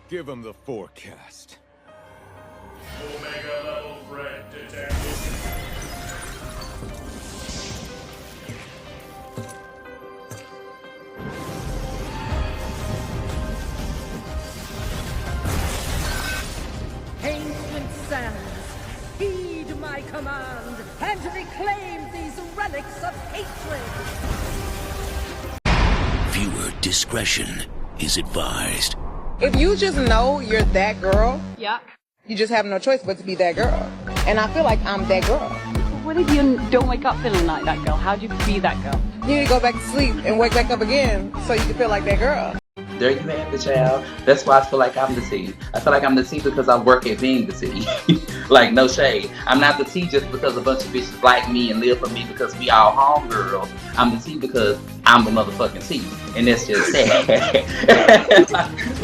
Give him the forecast. Omega level threat detected. Ancient sands, heed my command and reclaim these relics of hatred! Viewer discretion is advised. If you just know you're that girl, Yeah. you just have no choice but to be that girl. And I feel like I'm that girl. What if you don't wake up feeling like that girl? How do you be that girl? You need to go back to sleep and wake back up again so you can feel like that girl. There you have it, child. That's why I feel like I'm the T. I feel like I'm the T because I work at being the T. Like, no shade. I'm not the T just because a bunch of bitches like me and live for me because we all homegirls. I'm the T because I'm the motherfucking T. And that's just sad.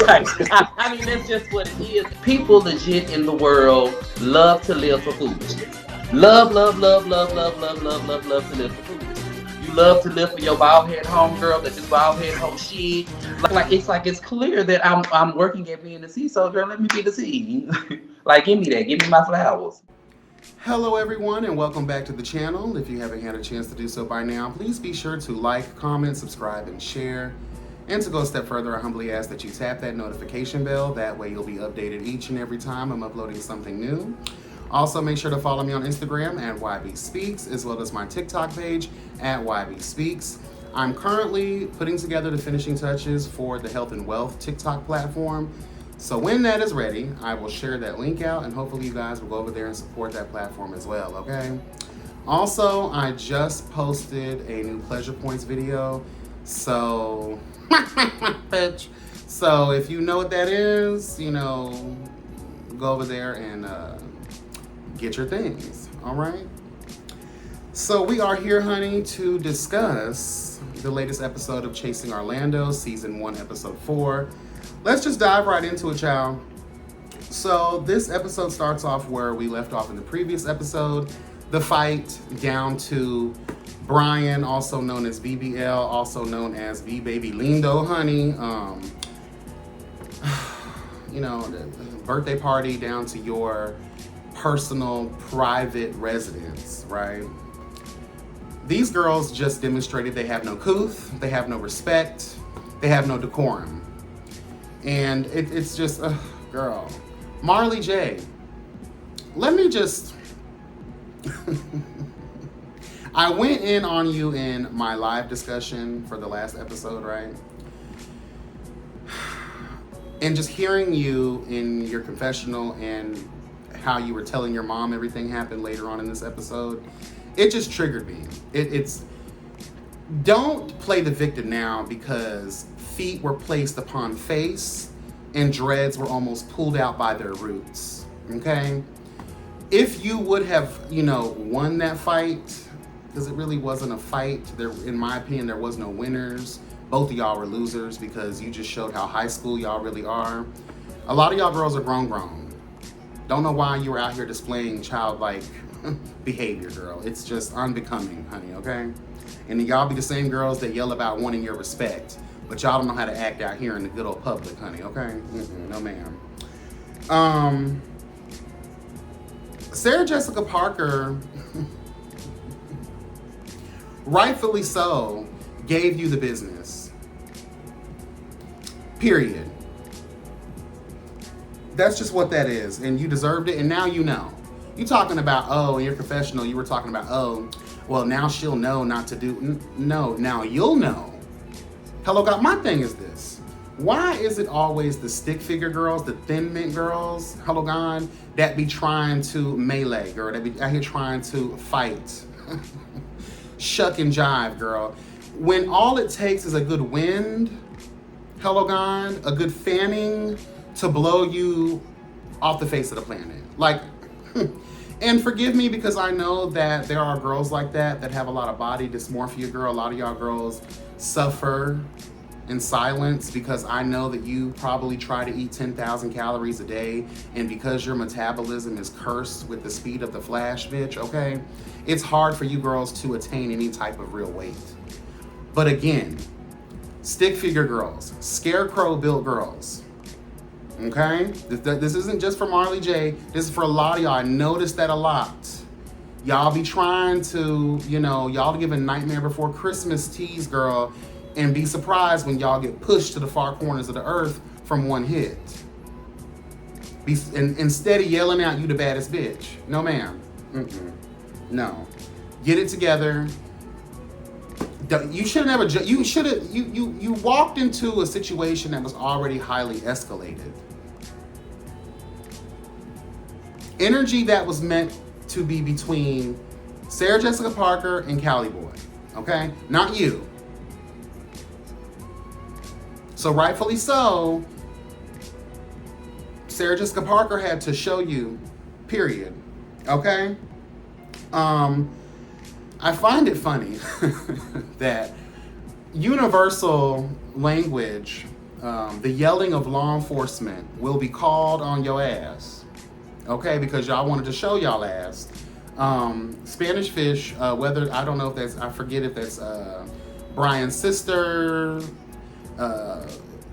I mean, that's just what it is. People legit in the world love to live for foolishness. Love to live for foolishness. You love to live for your bald head homegirl that just bald head whole shit. It's clear that I'm working at being the C, so girl, let me be the C. Like, give me that. Give me my flowers. Hello everyone and welcome back to the channel. If you haven't had a chance to do so by now, please be sure to like, comment, subscribe, and share. And to go a step further, I humbly ask that you tap that notification bell. That way you'll be updated each and every time I'm uploading something new. Also, make sure to follow me on Instagram at YBSpeaks, as well as my TikTok page at YBSpeaks. I'm currently putting together the finishing touches for the Health and Wealth TikTok platform. So when that is ready, I will share that link out and hopefully you guys will go over there and support that platform as well, okay? Also, I just posted a new Pleasure Points video. So, bitch. So if you know what that is, you know, go over there and get your things, all right? So we are here, honey, to discuss the latest episode of Chasing Orlando, Season 1, Episode 4. Let's just dive right into it, child. So this episode starts off where we left off in the previous episode. The fight down to Brian, also known as BBL, also known as V-Baby Lindo, honey. You know, the birthday party down to your personal, private residence, right? These girls just demonstrated they have no couth, they have no respect, they have no decorum. And it's just, girl. Marley J, let me just, I went in on you in my live discussion for the last episode, right? And just hearing you in your confessional and how you were telling your mom everything happened later on in this episode, it just triggered me. It's don't play the victim now because feet were placed upon face and dreads were almost pulled out by their roots, okay? If you would have, you know, won that fight, because it really wasn't a fight, there, in my opinion, there was no winners. Both of y'all were losers because you just showed how high school y'all really are. A lot of y'all girls are grown. Don't know why you were out here displaying childlike behavior, girl. It's just unbecoming, honey, okay? And y'all be the same girls that yell about wanting your respect, but y'all don't know how to act out here in the good old public, honey, okay? No, ma'am. Sarah Jessica Parker, rightfully so, gave you the business. Period. That's just what that is, and you deserved it, and now you know. You talking about, oh, in your confessional, you were talking about, oh, well, now she'll know not to do, no, now you'll know. Hello, God, my thing is this. Why is it always the stick figure girls, the thin mint girls, hello, God, that be trying to melee, girl, that be out here trying to fight? Shuck and jive, girl. When all it takes is a good wind, hello, God, a good fanning, to blow you off the face of the planet. Like, and forgive me because I know that there are girls like that have a lot of body dysmorphia, girl. A lot of y'all girls suffer in silence because I know that you probably try to eat 10,000 calories a day, and because your metabolism is cursed with the speed of the Flash, bitch, okay? It's hard for you girls to attain any type of real weight. But again, stick figure girls, scarecrow built girls, Okay? This isn't just for Marley J. This is for a lot of y'all. I noticed that a lot. Y'all be trying to, y'all giving Nightmare Before Christmas tease, girl, and be surprised when y'all get pushed to the far corners of the earth from one hit. Instead of yelling out, you the baddest bitch. No, ma'am. No. Get it together. You should have never. You walked into a situation that was already highly escalated. Energy that was meant to be between Sarah Jessica Parker and Cali Boy. Okay, not you. So rightfully so, Sarah Jessica Parker had to show you. Period. Okay. I find it funny that universal language, the yelling of law enforcement will be called on your ass, okay? Because y'all wanted to show y'all ass. Spanish Fish, whether, I don't know if that's, I forget if that's Brian's sister,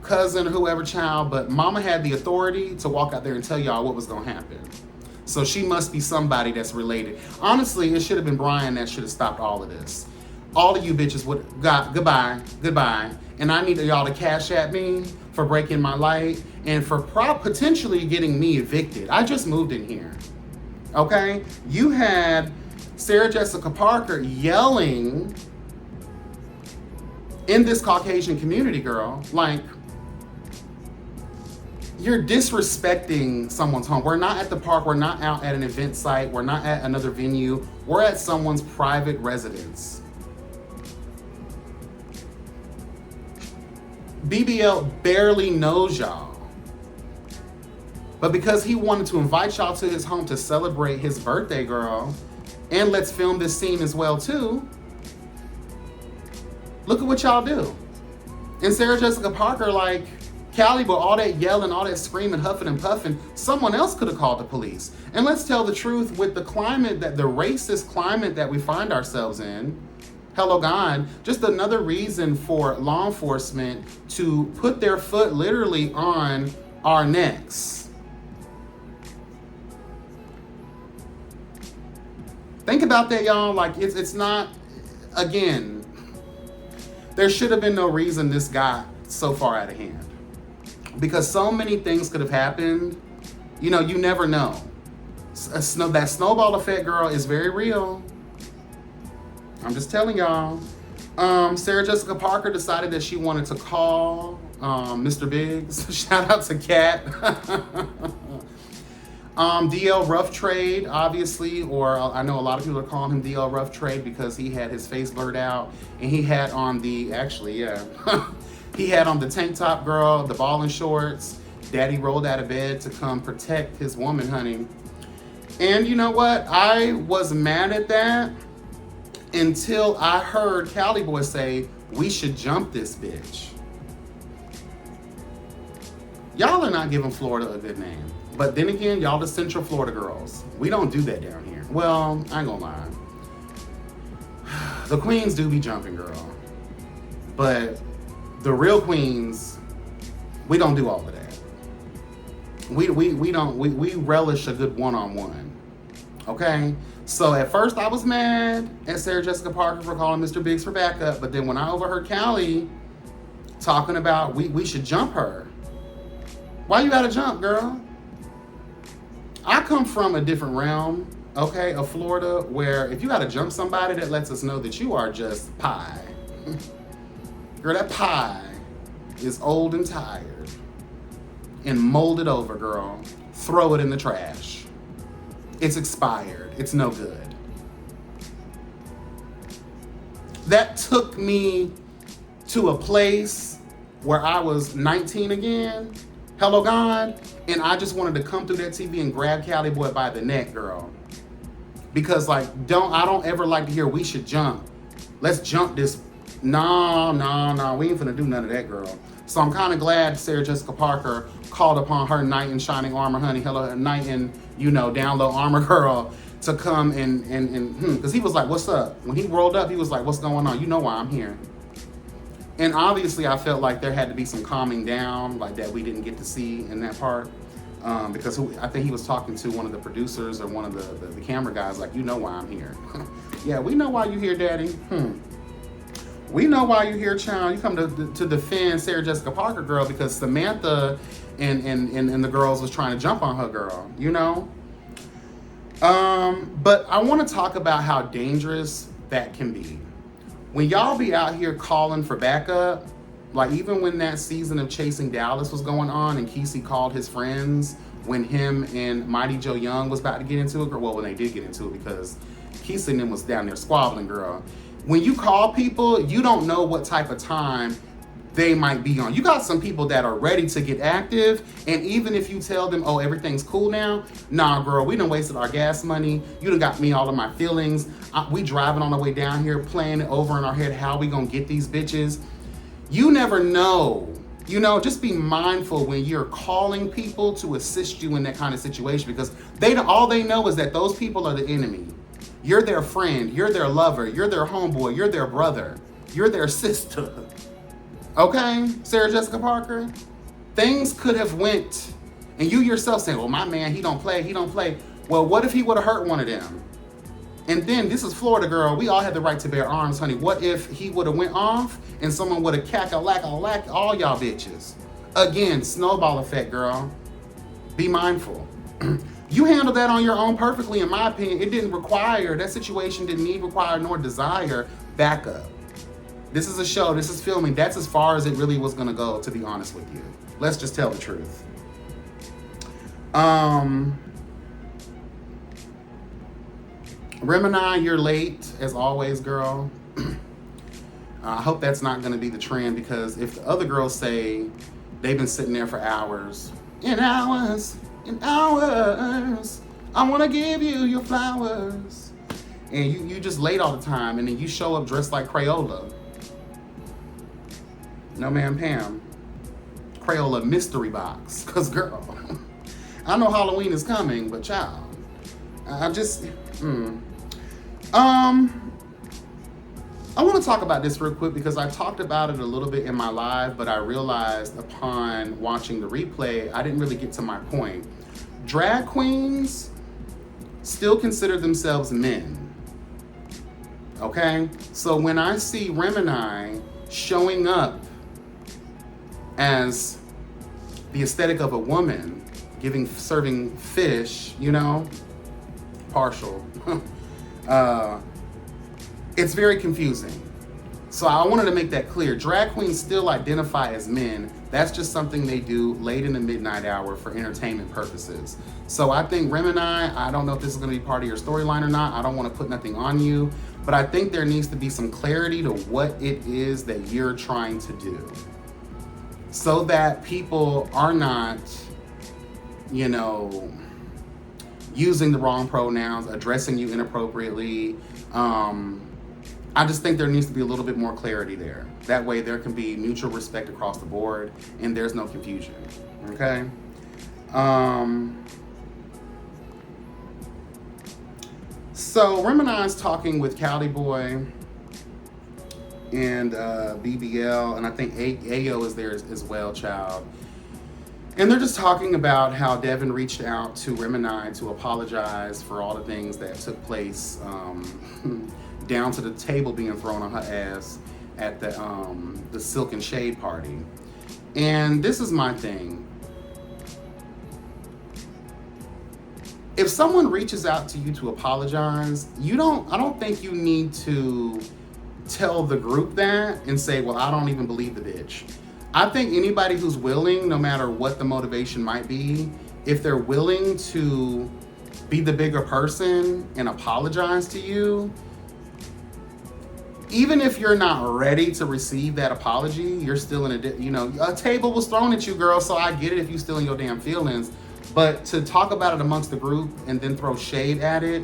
cousin, or whoever child, but mama had the authority to walk out there and tell y'all what was gonna happen. So she must be somebody that's related. Honestly, it should have been Brian that should have stopped all of this. All of you bitches would got goodbye. And I need y'all to cash at me for breaking my light and for potentially getting me evicted. I just moved in here. Okay? You had Sarah Jessica Parker yelling in this Caucasian community, girl, like, you're disrespecting someone's home. We're not at the park. We're not out at an event site. We're not at another venue. We're at someone's private residence. BBL barely knows y'all. But because he wanted to invite y'all to his home to celebrate his birthday, girl, and let's film this scene as well, too, look at what y'all do. And Sarah Jessica Parker, like, Cali, but all that yelling, all that screaming, huffing and puffing, someone else could have called the police. And let's tell the truth, with the climate, the racist climate that we find ourselves in, hello God, just another reason for law enforcement to put their foot literally on our necks. Think about that, y'all. Like, it's not, again, there should have been no reason this got so far out of hand. Because so many things could have happened. You never know. That snowball effect, girl, is very real. I'm just telling y'all. Sarah Jessica Parker decided that she wanted to call Mr. Biggs. Shout out to Kat. DL Rough Trade, obviously, or I know a lot of people are calling him DL Rough Trade because he had his face blurred out, and he had on the, he had on the tank top, girl, the ball and shorts. Daddy rolled out of bed to come protect his woman, honey. And you know what? I was mad at that until I heard Cali Boy say, we should jump this bitch. Y'all are not giving Florida a good name. But then again, y'all the Central Florida girls. We don't do that down here. Well, I ain't gonna lie. The queens do be jumping, girl. But the real queens, we don't do all of that. We relish a good one-on-one. Okay? So at first I was mad at Sarah Jessica Parker for calling Mr. Biggs for backup, but then when I overheard Cali talking about we should jump her. Why you gotta jump, girl? I come from a different realm, okay, of Florida, where if you gotta jump somebody, that lets us know that you are just pie. Girl, that pie is old and tired and molded over, girl. Throw it in the trash. It's expired. It's no good. That took me to a place where I was 19 again. Hello, God. And I just wanted to come through that TV and grab Cali Boy by the neck, girl. Because, like, I don't ever like to hear we should jump. Let's jump this. No. We ain't finna do none of that, girl. So I'm kind of glad Sarah Jessica Parker called upon her knight in shining armor, honey. Hello, knight in, down low armor, girl, to come and because he was like, what's up? When he rolled up, he was like, what's going on? You know why I'm here. And obviously I felt like there had to be some calming down, like that we didn't get to see in that part. Because I think he was talking to one of the producers or one of the camera guys, like, you know why I'm here. Yeah, we know why you here, daddy. We know why you here, child. You come to defend Sarah Jessica Parker girl because Samantha and the girls was trying to jump on her girl, you know? But I want to talk about how dangerous that can be. When y'all be out here calling for backup, like even when that season of Chasing Dallas was going on and Kesey called his friends when him and Mighty Joe Young was about to get into it, well, when they did get into it, because Kesey and them was down there squabbling, girl. When you call people, you don't know what type of time they might be on. You got some people that are ready to get active, and even if you tell them, oh, everything's cool now, nah, girl, we done wasted our gas money. You done got me all of my feelings. We driving on the way down here, playing it over in our head, how we gonna get these bitches? You never know. You know, just be mindful when you're calling people to assist you in that kind of situation, because all they know is that those people are the enemy. You're their friend, you're their lover, you're their homeboy, you're their brother, you're their sister. Okay, Sarah Jessica Parker? Things could have went, and you yourself saying, well, my man, he don't play. Well, what if he would have hurt one of them? And then, this is Florida, girl. We all had the right to bear arms, honey. What if he would have went off and someone would have cack-a-lack all y'all bitches? Again, snowball effect, girl. Be mindful. You handled that on your own perfectly, in my opinion. It didn't require, that situation didn't need, require, nor desire backup. This is a show, this is filming. That's as far as it really was gonna go, to be honest with you. Let's just tell the truth. Remini, you're late, as always, girl. I hope that's not gonna be the trend, because if the other girls say they've been sitting there for hours, I wanna give you your flowers. And you just late all the time, and then you show up dressed like Crayola. No, ma'am, Pam. Crayola mystery box. Because, girl, I know Halloween is coming, but child, I just, I want to talk about this real quick because I talked about it a little bit in my live, but I realized upon watching the replay, I didn't really get to my point. Drag queens still consider themselves men. Okay? So when I see Remini showing up as the aesthetic of a woman, serving fish, you know, partial, it's very confusing. So I wanted to make that clear. Drag queens still identify as men. That's just something they do late in the midnight hour for entertainment purposes. So I think Remini, I don't know if this is going to be part of your storyline or not. I don't want to put nothing on you, but I think there needs to be some clarity to what it is that you're trying to do, so that people are not, you know, using the wrong pronouns, addressing you inappropriately. I just think there needs to be a little bit more clarity there. That way there can be mutual respect across the board and there's no confusion, okay? So Remini's talking with Cali Boy and BBL, and I think Ayo is there as well, child. And they're just talking about how Devin reached out to Remini to apologize for all the things that took place, down to the table being thrown on her ass at the Silk and Shade party. And this is my thing. If someone reaches out to you to apologize, I don't think you need to tell the group that and say, well, I don't even believe the bitch. I think anybody who's willing, no matter what the motivation might be, if they're willing to be the bigger person and apologize to you, even if you're not ready to receive that apology, you're still in a table was thrown at you, girl, so I get it if you still in your damn feelings. But to talk about it amongst the group and then throw shade at it,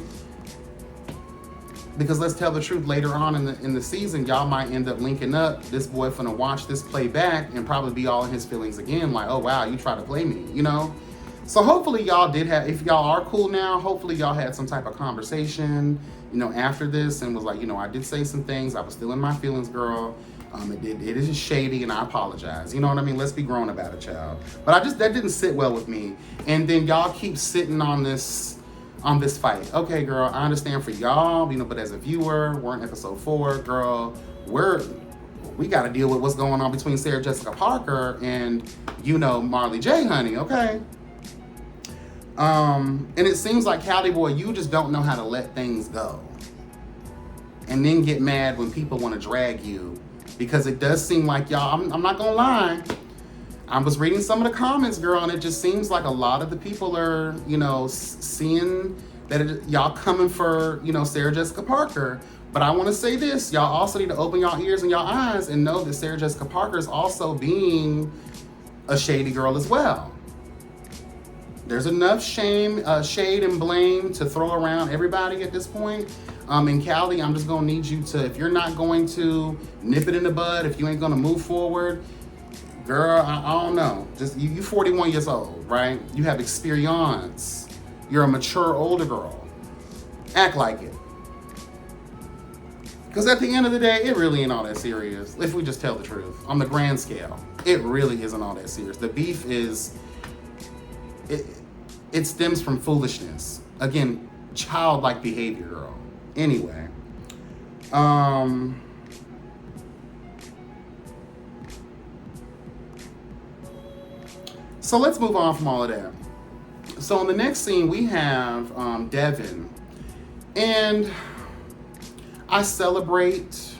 because let's tell the truth, later on in the season, y'all might end up linking up. This boy finna watch this play back and probably be all in his feelings again, like, oh wow, you try to play me, you know? So hopefully y'all did have, if y'all are cool now, hopefully y'all had some type of conversation, after this, and was like, I did say some things, I was still in my feelings, girl. It is shady, and I apologize. You know what I mean? Let's be grown about it, child. But that didn't sit well with me. And then y'all keep sitting on this fight. Okay, girl, I understand for y'all, but as a viewer, we're in episode 4, girl. We got to deal with what's going on between Sarah Jessica Parker and Marley J, honey. Okay. And it seems like Cali Boy, you just don't know how to let things go, and then get mad when people want to drag you. Because it does seem like y'all, I'm not gonna lie, I was reading some of the comments, girl, and it just seems like a lot of the people are, seeing that y'all coming for, Sarah Jessica Parker. But I want to say this, y'all also need to open y'all ears and y'all eyes and know that Sarah Jessica Parker is also being a shady girl as well. There's enough shade and blame to throw around everybody at this point. And Callie, I'm just gonna need you to, if you're not going to nip it in the bud, if you ain't gonna move forward, girl, I don't know. Just you 41 years old, right? You have experience. You're a mature older girl. Act like it. Because at the end of the day, it really ain't all that serious. If we just tell the truth, on the grand scale, it really isn't all that serious. The beef is, it stems from foolishness. Again, childlike behavior, girl. Anyway, so let's move on from all of that. So in the next scene, we have Devin, and I celebrate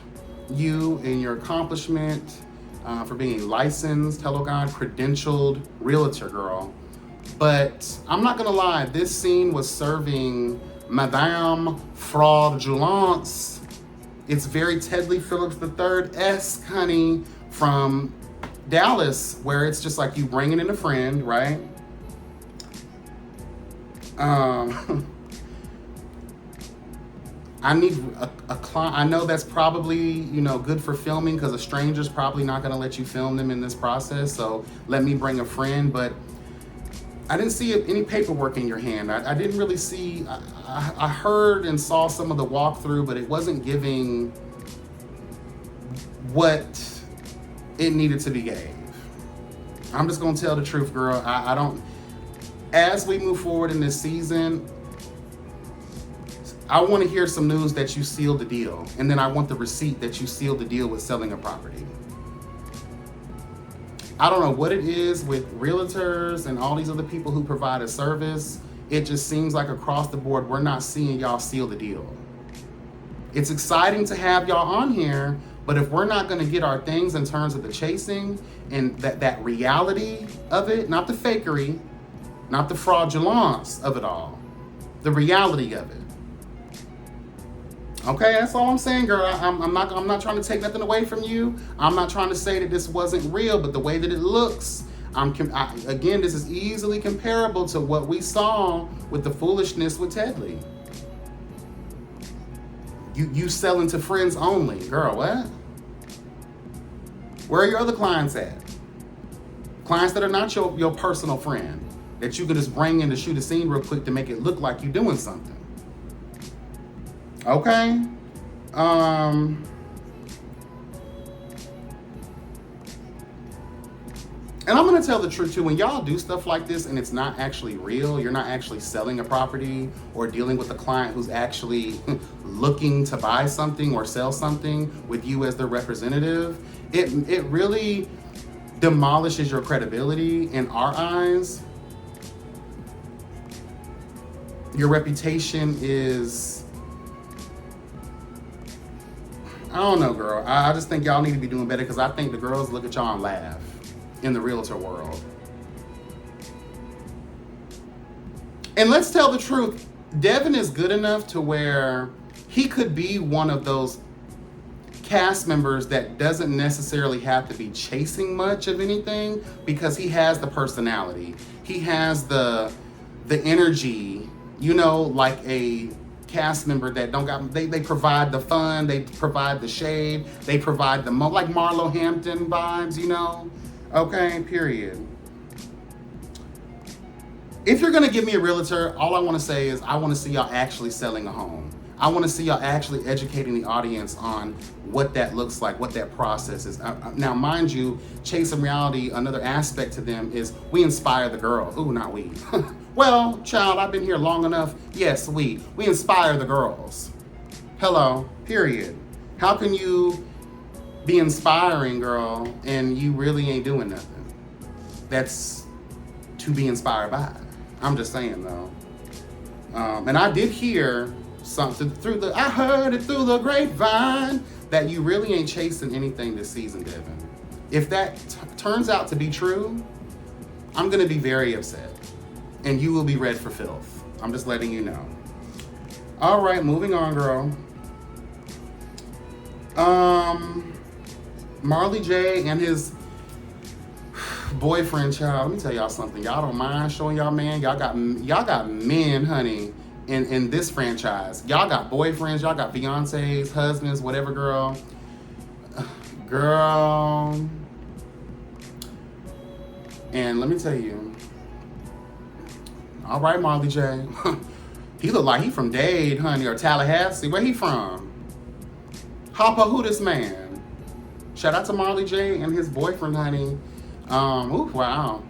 you and your accomplishment for being a licensed, hello God, credentialed realtor, girl. But I'm not gonna lie, this scene was serving Madame Fraudulence. It's very Tedley Phillips III-esque, honey, from Dallas, where it's just like you bringing in a friend, right? I need a client. I know that's probably, good for filming because a stranger's probably not going to let you film them in this process. So let me bring a friend. But I didn't see any paperwork in your hand. I didn't really see. I heard and saw some of the walkthrough, but it wasn't giving what it needed to be gave. I'm just going to tell the truth, girl. I don't. As we move forward in this season, I want to hear some news that you sealed the deal. And then I want the receipt that you sealed the deal with selling a property. I don't know what it is with realtors and all these other people who provide a service. It just seems like across the board, we're not seeing y'all seal the deal. It's exciting to have y'all on here, but if we're not going to get our things in terms of the chasing and that reality of it, not the fakery, not the fraudulence of it all, the reality of it. Okay, that's all I'm saying, girl. I'm not trying to take nothing away from you. I'm not trying to say that this wasn't real, but the way that it looks, again, this is easily comparable to what we saw with the foolishness with Tedley. You selling to friends only, girl. What? Where are your other clients at? Clients that are not your personal friend that you can just bring in to shoot a scene real quick to make it look like you're doing something. Okay. And I'm gonna tell the truth too, when y'all do stuff like this and it's not actually real, you're not actually selling a property or dealing with a client who's actually looking to buy something or sell something with you as their representative, it really demolishes your credibility in our eyes. Your reputation is, I don't know, girl. I just think y'all need to be doing better because I think the girls look at y'all and laugh in the realtor world. And let's tell the truth, Devin is good enough to where he could be one of those cast members that doesn't necessarily have to be chasing much of anything because he has the personality. He has the energy, like a cast member that they provide the fun, they provide the shade, they provide like Marlo Hampton vibes, Okay, period. If you're gonna give me a realtor, all I wanna say is I wanna see y'all actually selling a home. I want to see y'all actually educating the audience on what that looks like, what that process is. Now, mind you, Chasing Reality, another aspect to them is we inspire the girl. Ooh, not we. Well, child, I've been here long enough. Yes, we inspire the girls. Hello, period. How can you be inspiring, girl, and you really ain't doing nothing? That's to be inspired by. I'm just saying, though. And I did hear something I heard it through the grapevine that you really ain't chasing anything this season, Devin. If that turns out to be true, I'm gonna be very upset, and you will be red for filth. I'm just letting you know. All right, moving on, girl. Marley J and his boyfriend, child. Let me tell y'all something. Y'all don't mind showing y'all man. Y'all got men, honey, in this franchise. Y'all got boyfriends. Y'all got fiancés, husbands, whatever, girl. Girl. And let me tell you. All right, Marley J. He look like he from Dade, honey, or Tallahassee. Where he from? Hopper, who this man? Shout out to Marley J and his boyfriend, honey. Ooh, wow.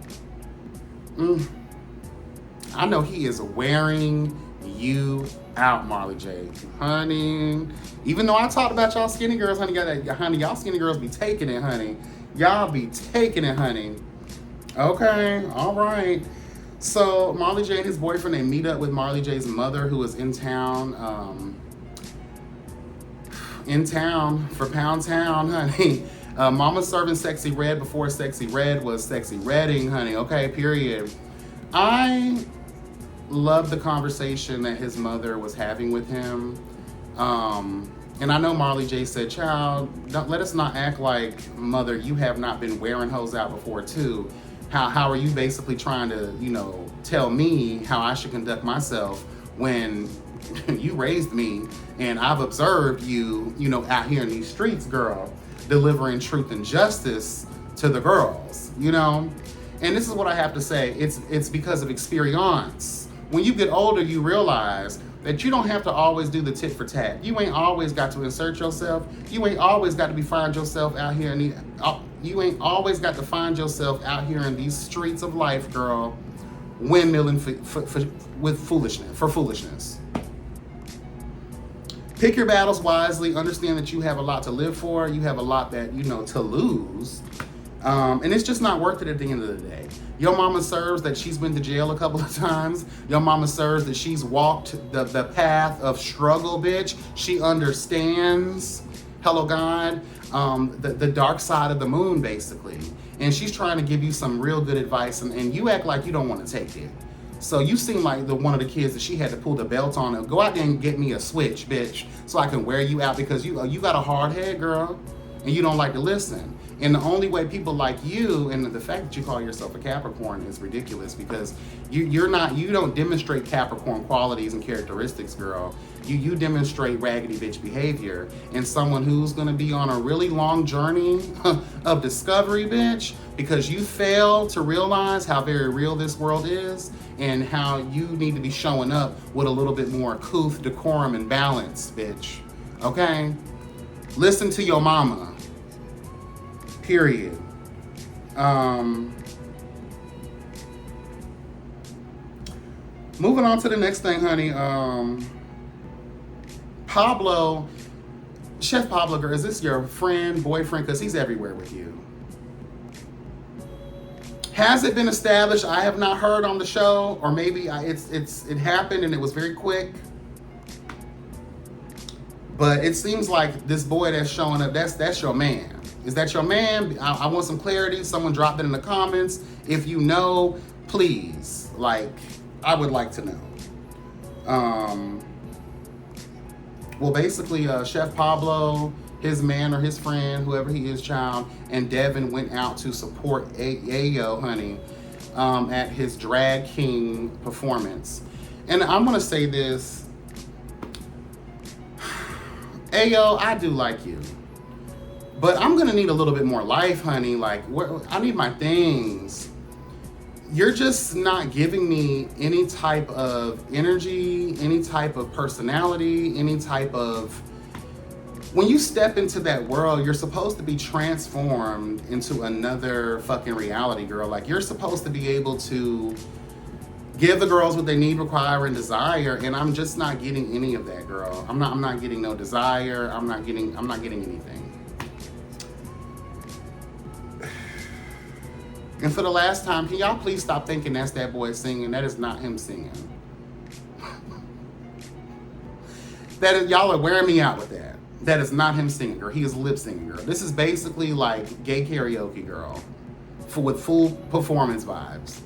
I know he is wearing you out, Marley J. Honey. Even though I talked about y'all skinny girls, honey, y'all skinny girls be taking it, honey. Y'all be taking it, honey. Okay, all right. So Marley J and his boyfriend, they meet up with Marley J's mother, who is in town for Pound Town, honey. Mama's serving Sexy Red before Sexy Red was Sexy Redding, honey. Okay, period. I love the conversation that his mother was having with him. And I know Marley J said, child, let us not act like, mother, you have not been wearing hoes out before too. How are you basically trying to, tell me how I should conduct myself when you raised me and I've observed you, out here in these streets, girl, delivering truth and justice to the girls, And this is what I have to say. It's because of experience. When you get older, you realize that you don't have to always do the tit for tat. You ain't always got to insert yourself. You ain't always got to find yourself out here you ain't always got to find yourself out here in these streets of life, girl, windmilling for foolishness. Pick your battles wisely. Understand that you have a lot to live for. You have a lot that, to lose. And it's just not worth it at the end of the day. Your mama serves that she's been to jail a couple of times. Your mama serves that she's walked the path of struggle, bitch. She understands, hello God, the dark side of the moon, basically. And she's trying to give you some real good advice, and you act like you don't want to take it. So you seem like one of the kids that she had to pull the belt on and go out there and get me a switch, bitch, so I can wear you out, because you got a hard head, girl, and you don't like to listen. And the only way people like you, and the fact that you call yourself a Capricorn is ridiculous, because you don't demonstrate Capricorn qualities and characteristics, girl. You demonstrate raggedy bitch behavior, and someone who's gonna be on a really long journey of discovery, bitch, because you fail to realize how very real this world is and how you need to be showing up with a little bit more couth, decorum, and balance, bitch. Okay? Listen to your mama. Period. Moving on to the next thing, honey. Pablo, Chef Pablo, girl, is this your friend, boyfriend? Because he's everywhere with you. Has it been established? I have not heard on the show, or maybe it happened and it was very quick. But it seems like this boy that's showing up, that's your man. Is that your man? I want some clarity. Someone drop it in the comments. If you know, please. I would like to know. Well, basically, Chef Pablo, his man or his friend, whoever he is, child, and Devin went out to support Ayo, honey, at his Drag King performance. And I'm going to say this. Ayo, I do like you. But I'm going to need a little bit more life, honey. I need my things. you're just not giving me any type of energy, any type of personality, any type of... When you step into that world, you're supposed to be transformed into another fucking reality, girl. Like, you're supposed to be able to give the girls what they need, require, and desire, and I'm just not getting any of that, girl. I'm not getting no desire. I'm not getting anything. And for the last time, can y'all please stop thinking that's that boy singing? That is not him singing. Y'all are wearing me out with that. That is not him singing, girl. He is lip singing, girl. This is basically like gay karaoke, girl, with full performance vibes.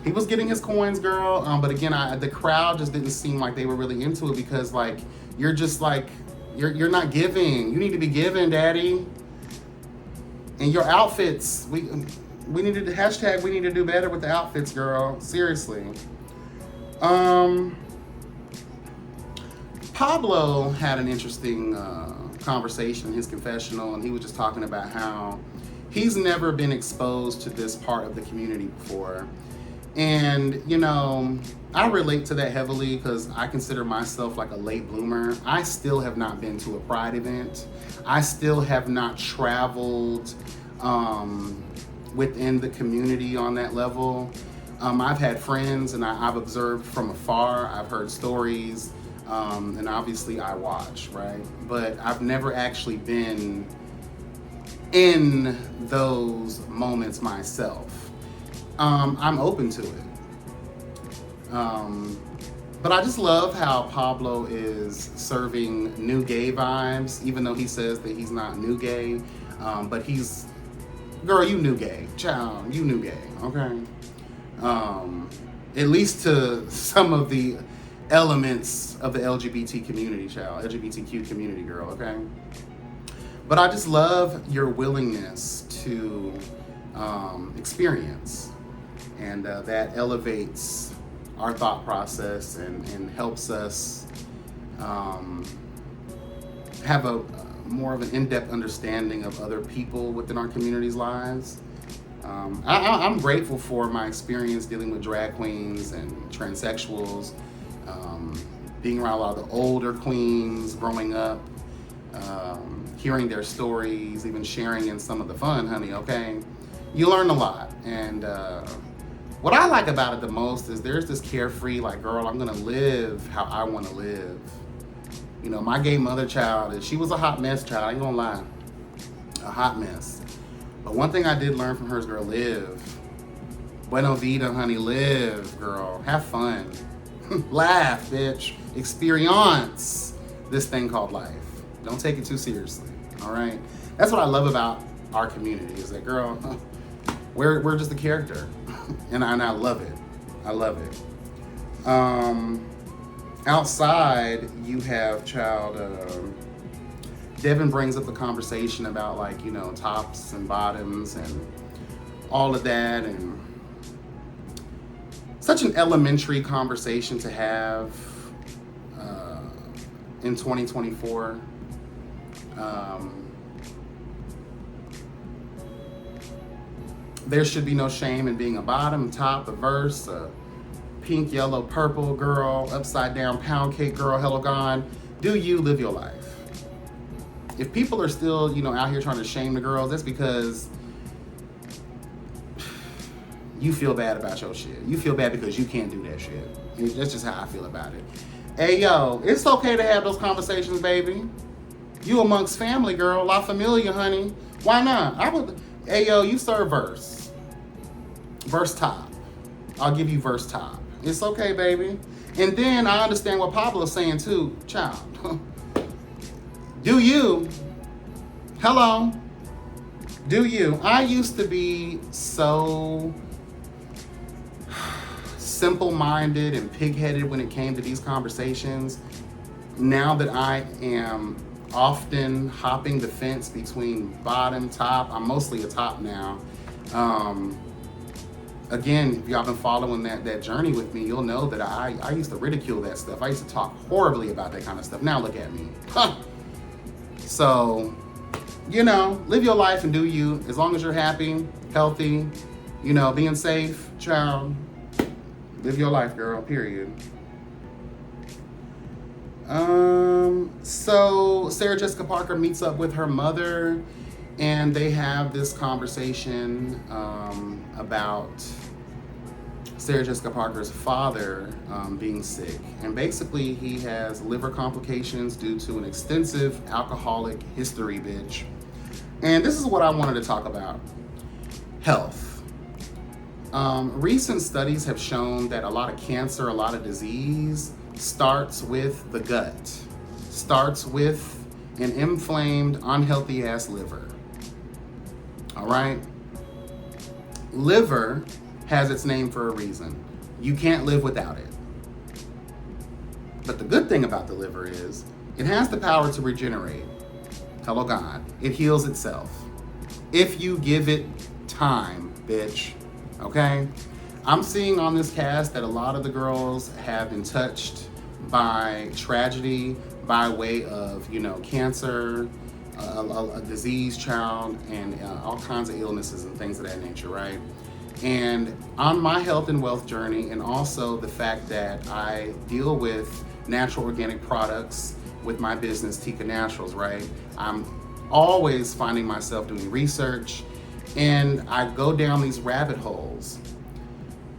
He was getting his coins, girl, but again, the crowd just didn't seem like they were really into it because, like, you're just like, you're not giving. You need to be giving, daddy. And your outfits, we needed to hashtag. We need to do better with the outfits, girl. Seriously. Pablo had an interesting conversation in his confessional, and he was just talking about how he's never been exposed to this part of the community before. And, you know, I relate to that heavily because I consider myself like a late bloomer. I still have not been to a Pride event. I still have not traveled within the community on that level. I've had friends and I've observed from afar. I've heard stories, and obviously I watch, right? But I've never actually been in those moments myself. I'm open to it. But I just love how Pablo is serving new gay vibes, even though he says that he's not new gay. But he's, girl, you new gay. Child, you new gay, okay? At least to some of the elements of the LGBT community, child. LGBTQ community, girl, okay? But I just love your willingness to experience. And that elevates our thought process and helps us have a more of an in-depth understanding of other people within our community's lives. I'm grateful for my experience dealing with drag queens and transsexuals, being around a lot of the older queens growing up, hearing their stories, even sharing in some of the fun, honey, okay? You learn a lot. And what I like about it the most is there's this carefree, like, girl, I'm gonna live how I wanna live. You know, my gay mother child, she was a hot mess child, I ain't gonna lie. A hot mess. But one thing I did learn from her is, girl, live. Bueno vida, honey, live, girl. Have fun. Laugh, bitch. Experience this thing called life. Don't take it too seriously, all right? That's what I love about our community is that, girl, we're just a character. And I love it. I love it. Outside, you have Devin brings up the conversation about, like, you know, tops and bottoms and all of that, and such an elementary conversation to have in 2024. There should be no shame in being a bottom, top, a verse, a pink, yellow, purple girl, upside down, pound cake girl, hello gone. Do you live your life? If people are still, you know, out here trying to shame the girls, that's because you feel bad about your shit. You feel bad because you can't do that shit. That's just how I feel about it. Hey, yo, it's okay to have those conversations, baby. You amongst family, girl. La Familia, honey. Why not? Hey, yo, you serve verse. Verse top. I'll give you verse top. It's okay, baby. And then I understand what Pablo's saying, too. Child. Do you? Hello. Do you? I used to be so simple-minded and pig-headed when it came to these conversations. Now that I am often hopping the fence between bottom, top, I'm mostly a top now. Again, if y'all been following that journey with me, you'll know that I used to ridicule that stuff. I used to talk horribly about that kind of stuff. Now look at me. Huh. So, you know, live your life and do you. As long as you're happy, healthy, you know, being safe, child. Live your life, girl, period. So Sarah Jessica Parker meets up with her mother, and they have this conversation about Sarah Jessica Parker's father being sick. And basically he has liver complications due to an extensive alcoholic history, bitch. And this is what I wanted to talk about. Health. Recent studies have shown that a lot of cancer, a lot of disease starts with the gut. Starts with an inflamed, unhealthy ass liver. All right? Liver has its name for a reason. You can't live without it. But the good thing about the liver is it has the power to regenerate. Hello, God. It heals itself. If you give it time, bitch. Okay? I'm seeing on this cast that a lot of the girls have been touched by tragedy by way of, you know, cancer, a diseased child, and all kinds of illnesses and things of that nature, right? And on my health and wealth journey, and also the fact that I deal with natural organic products with my business, Tika Naturals, right? I'm always finding myself doing research, and I go down these rabbit holes.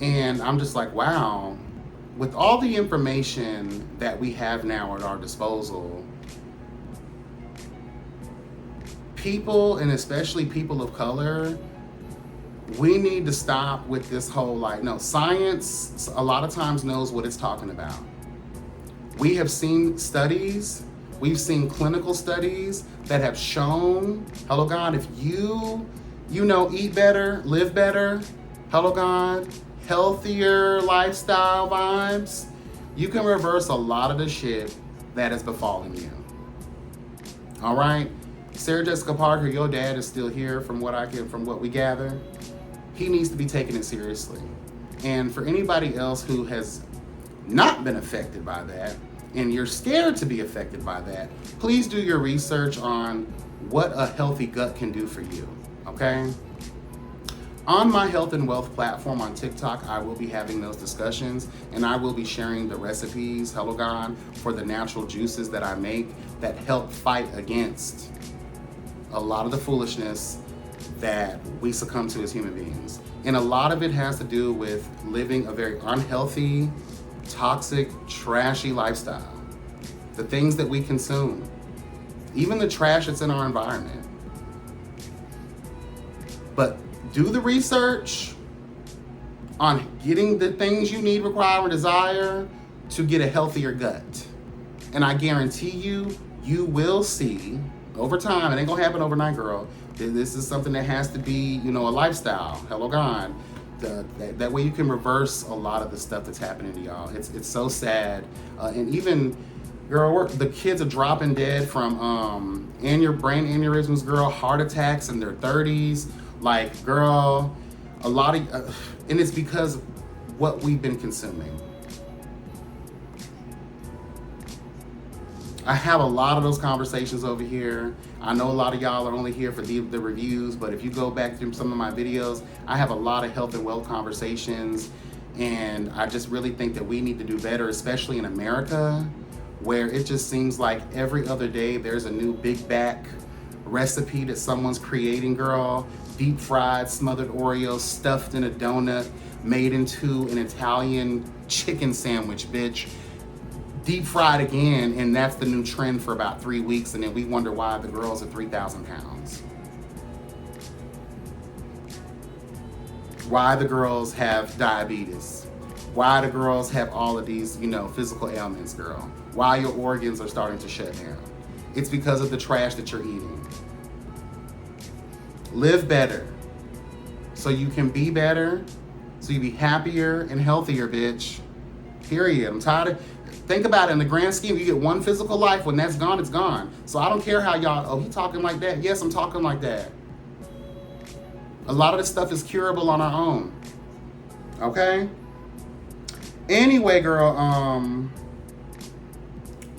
And I'm just like, wow, with all the information that we have now at our disposal, people, and especially people of color, we need to stop with this whole like, no, science a lot of times knows what it's talking about. We have seen studies, we've seen clinical studies that have shown, hello God, if you know, eat better, live better, hello God, healthier lifestyle vibes, you can reverse a lot of the shit that has befallen you. All right? Sarah Jessica Parker, your dad is still here from what we gather. He needs to be taking it seriously. And for anybody else who has not been affected by that, and you're scared to be affected by that, please do your research on what a healthy gut can do for you, okay? On my health and wealth platform on TikTok, I will be having those discussions, and I will be sharing the recipes, hello God, for the natural juices that I make that help fight against a lot of the foolishness that we succumb to as human beings. And a lot of it has to do with living a very unhealthy, toxic, trashy lifestyle. The things that we consume, even the trash that's in our environment. But do the research on getting the things you need, require, or desire to get a healthier gut. And I guarantee you, you will see over time, it ain't gonna happen overnight, girl. This is something that has to be, you know, a lifestyle. Hello God. That way you can reverse a lot of the stuff that's happening to y'all. It's so sad. And even, girl, the kids are dropping dead from brain aneurysms, girl, heart attacks in their 30s. Like, girl, a lot of, and it's because of what we've been consuming. I have a lot of those conversations over here. I know a lot of y'all are only here for the reviews, but if you go back through some of my videos, I have a lot of health and wealth conversations, and I just really think that we need to do better, especially in America, where it just seems like every other day there's a new big back recipe that someone's creating, girl. Deep fried, smothered Oreos stuffed in a donut, made into an Italian chicken sandwich, bitch. Deep fried again, and that's the new trend for about 3 weeks, and then we wonder why the girls are 3,000 pounds. Why the girls have diabetes. Why the girls have all of these, you know, physical ailments, girl. Why your organs are starting to shut down. It's because of the trash that you're eating. Live better so you can be better, so you be happier and healthier, bitch. Period. I'm tired of, think about it, in the grand scheme, you get one physical life. When that's gone, it's gone. So I don't care how y'all, oh, he talking like that. Yes, I'm talking like that. A lot of this stuff is curable on our own. Okay? Anyway, girl,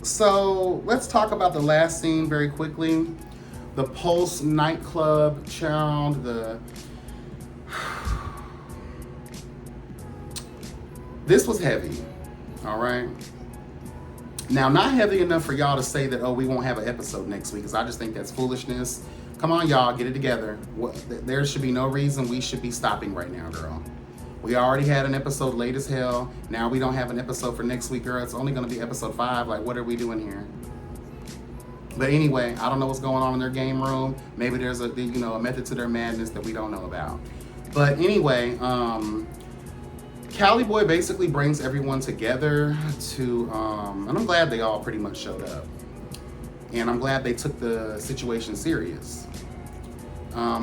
so let's talk about the last scene very quickly. The Pulse nightclub child, This was heavy, all right? Now, not heavy enough for y'all to say that, oh, we won't have an episode next week, because I just think that's foolishness. Come on, y'all, get it together. There should be no reason we should be stopping right now, girl. We already had an episode late as hell. Now we don't have an episode for next week, girl. It's only going to be episode 5. Like, what are we doing here? But anyway, I don't know what's going on in their game room. Maybe there's a method to their madness that we don't know about. But anyway, Cali Boy basically brings everyone together to, and I'm glad they all pretty much showed up. And I'm glad they took the situation serious.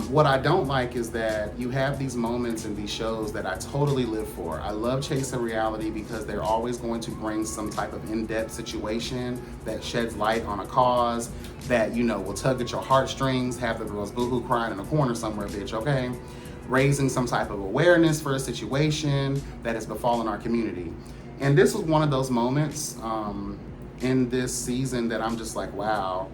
What I don't like is that you have these moments in these shows that I totally live for. I love Chasing Reality because they're always going to bring some type of in-depth situation that sheds light on a cause that, will tug at your heartstrings, have the girls boohoo crying in a corner somewhere, bitch, okay? Raising some type of awareness for a situation that has befallen our community. And this was one of those moments in this season that I'm just like, wow.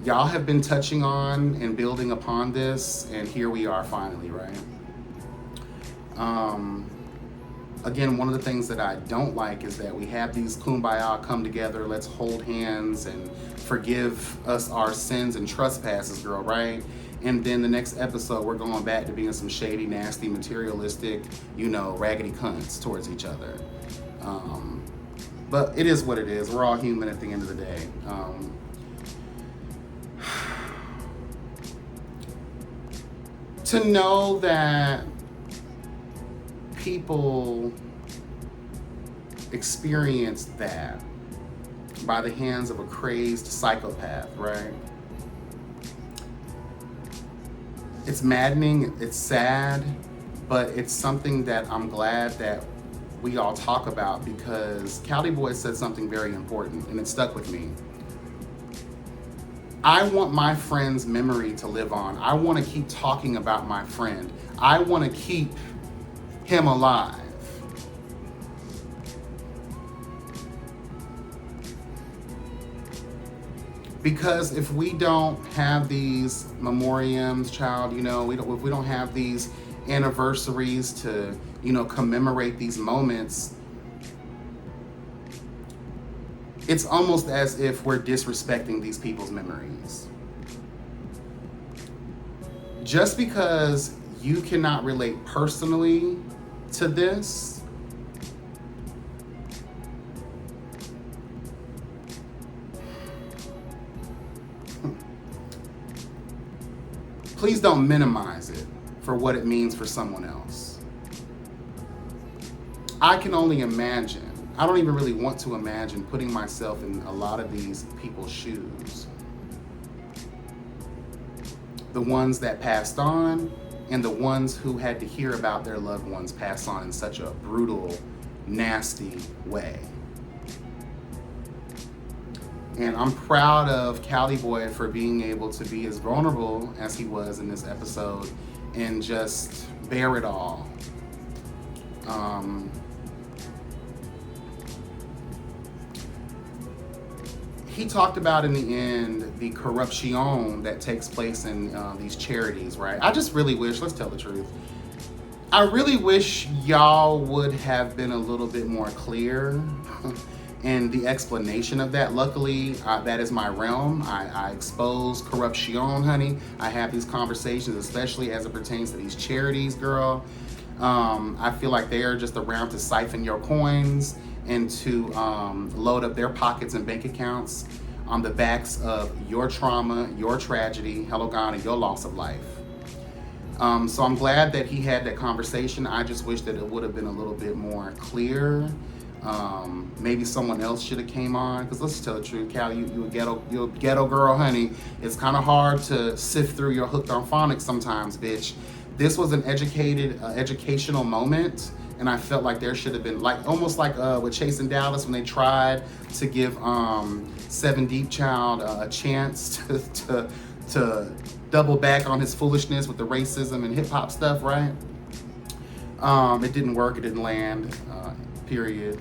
Y'all have been touching on and building upon this, and here we are finally, right? Again, one of the things that I don't like is that we have these kumbaya come together, let's hold hands and forgive us our sins and trespasses, girl, right? And then the next episode, we're going back to being some shady, nasty, materialistic, raggedy cunts towards each other. But it is what it is. We're all human at the end of the day. To know that people experience that by the hands of a crazed psychopath, right? It's maddening, it's sad, but it's something that I'm glad that we all talk about, because Cali Boy said something very important and it stuck with me. I want my friend's memory to live on. I want to keep talking about my friend. I want to keep him alive. Because if we don't have these memoriams, child, if we don't have these anniversaries to, commemorate these moments, it's almost as if we're disrespecting these people's memories. Just because you cannot relate personally to this, please don't minimize it for what it means for someone else. I can only imagine. I don't even really want to imagine putting myself in a lot of these people's shoes. The ones that passed on and the ones who had to hear about their loved ones pass on in such a brutal, nasty way. And I'm proud of Cali Boy for being able to be as vulnerable as he was in this episode and just bear it all. He talked about in the end the corruption that takes place in these charities, right? I just really wish, let's tell the truth, I really wish y'all would have been a little bit more clear in the explanation of that. Luckily, that is my realm. I expose corruption, honey. I have these conversations, especially as it pertains to these charities, girl. I feel like they are just around to siphon your coins and to load up their pockets and bank accounts on the backs of your trauma, your tragedy, hello God, and your loss of life. So I'm glad that he had that conversation. I just wish that it would have been a little bit more clear. Maybe someone else should have came on, because let's tell the truth, Cal, you're a ghetto girl, honey. It's kind of hard to sift through your hooked on phonics sometimes, bitch. This was an educational moment. And I felt like there should have been, almost like with Chasing Dallas when they tried to give 7 Deep Child a chance to double back on his foolishness with the racism and hip hop stuff, right? It didn't work, it didn't land, period.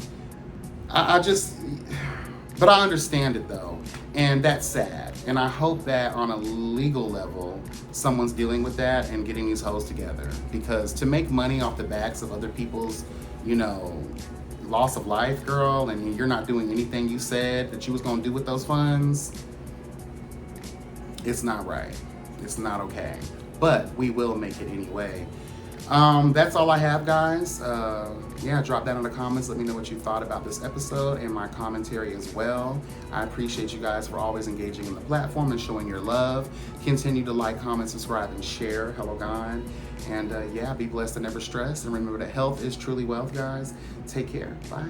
But I understand it though, and that's sad. And I hope that on a legal level, someone's dealing with that and getting these hoes together. Because to make money off the backs of other people's, you know, loss of life, girl, and you're not doing anything you said that you was gonna do with those funds, it's not right. It's not okay. But we will make it anyway. That's all I have, guys. Yeah, drop that in the comments. Let me know what you thought about this episode and my commentary as well. I appreciate you guys for always engaging in the platform and showing your love. Continue to like, comment, subscribe, and share. Hello, God. And yeah, be blessed and never stressed. And remember that health is truly wealth, guys. Take care. Bye.